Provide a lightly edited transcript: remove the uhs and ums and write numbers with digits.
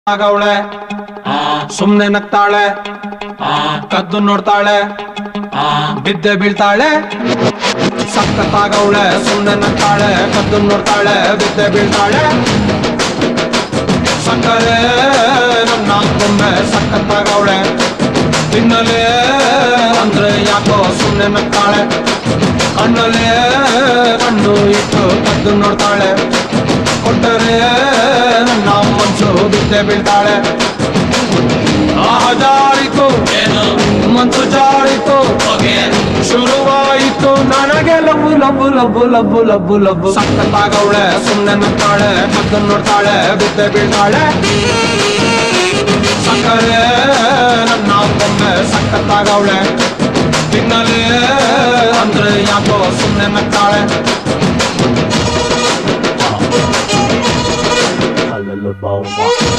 ಆಗವಳೆ ಸುಮ್ನೆ ನಗ್ತಾಳೆ ಕದ್ದು ನೋಡ್ತಾಳೆ ಬಿದ್ದೆ ಬೀಳ್ತಾಳೆ ಸಕ್ಕತ್ತಾಗವಳೆ ಸುಮ್ನೆ ನಗ್ತಾಳೆ ಕದ್ದು ನೋಡ್ತಾಳೆ ಬಿದ್ದೆ ಬೀಳ್ತಾಳೆ ಸಕ್ಕರೆ ನನ್ನ ಬೊಮ್ಮೆ ಸಕ್ಕತ್ತಾಗವಳೆ ತಿನ್ನಲೇ ಅಂದ್ರೆ ಯಾಕೋ ಸುಮ್ನೆ ನಗ್ತಾಳೆ ಕಣ್ಣಲ್ಲೇ ಕಣ್ಣು ಇಟ್ಟು ಕದ್ದು ನೋಡ್ತಾಳೆ ಕೊಟ್ಟರೆ ನನ್ನ ಮನ್ಸು ಬಿದ್ದೆ ಬೀಳ್ತಾಳೆ ಜಾರಿತು ಮನ್ಸು ಜಾರಿತು ಶುರುವಾಯಿತು ನನಗೆ ಲಬ್ಬು ಲಬ್ಬು ಲಬ್ಬು ಲಬ್ಬು ಲಬ್ಬು ಲಬ್ಬು ಸಕ್ಕತ್ತಾಗವಳೆ ಸುಮ್ನೆ ನಗ್ತಾಳೆ ಕದ್ದು ನೋಡ್ತಾಳೆ ಬಿದ್ದೆ ಬೀಳ್ತಾಳೆ ಸಕ್ಕರೆ ನನ್ನ ಬೊಮ್ಮೆ ಸಕ್ಕತ್ತಾಗವಳೆ ತಿನ್ನಲೇ ಅಂದ್ರೆ ಯಾಕೋ ಸುಮ್ನೆ ನಗ್ತಾಳೆ Hallelujah.